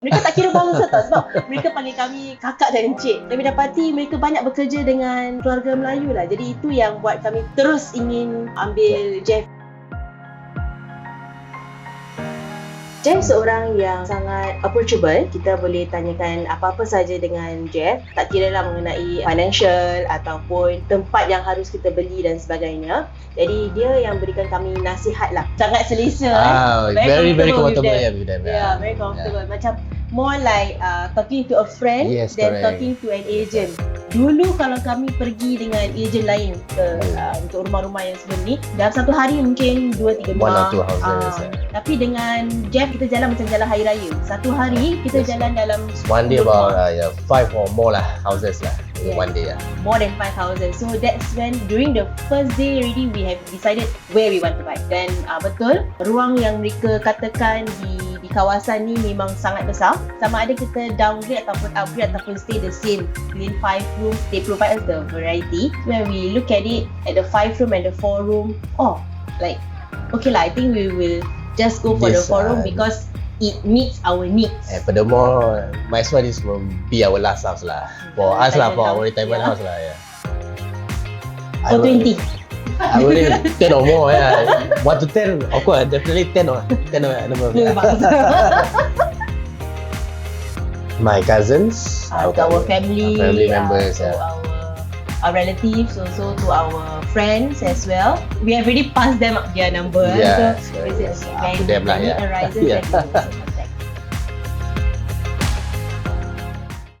Mereka tak kira bangsa tau, sebab mereka panggil kami kakak dan encik. Kami dapati mereka banyak bekerja dengan keluarga Melayu lah. Jadi itu yang buat kami terus ingin ambil Jeff. Jeff seorang yang sangat approachable. Kita boleh tanyakan apa-apa saja dengan Jeff. Tak kira lah mengenai financial ataupun tempat yang harus kita beli dan sebagainya. Jadi dia yang berikan kami nasihat lah. Sangat selesa. Very comfortable with them. Yeah, very comfortable. Macam more like talking to a friend than talking to an agent. Dulu kalau kami pergi dengan ejen lain ke untuk rumah-rumah yang sebelum ni, dalam satu hari mungkin 2-3 rumah. 1 or 2 houses. Tapi dengan Jeff kita jalan macam jalan hari raya. Satu hari kita jalan dalam one day about 5 or more lah houses lah. One day more than 5 houses. So that's when during the first day already we have decided where we want to buy. Dan betul, ruang yang mereka katakan di kawasan ni memang sangat besar. Sama ada kita downgrade ataupun upgrade ataupun stay the same within 5 rooms, they provide us the variety. When we look at it at the 5 room and the 4 room, okay lah, I think we will just go for the 4 room because it meets our needs. And furthermore, might as well this will be our last house lah. For us lah, for our retirement house lah. For 20. I would 10 or more 1 to 10 of course, definitely 10 or above. My cousins, our family members, our relatives, also to our friends as well. We have already passed them their number. Yeah, so up to them lah. arises,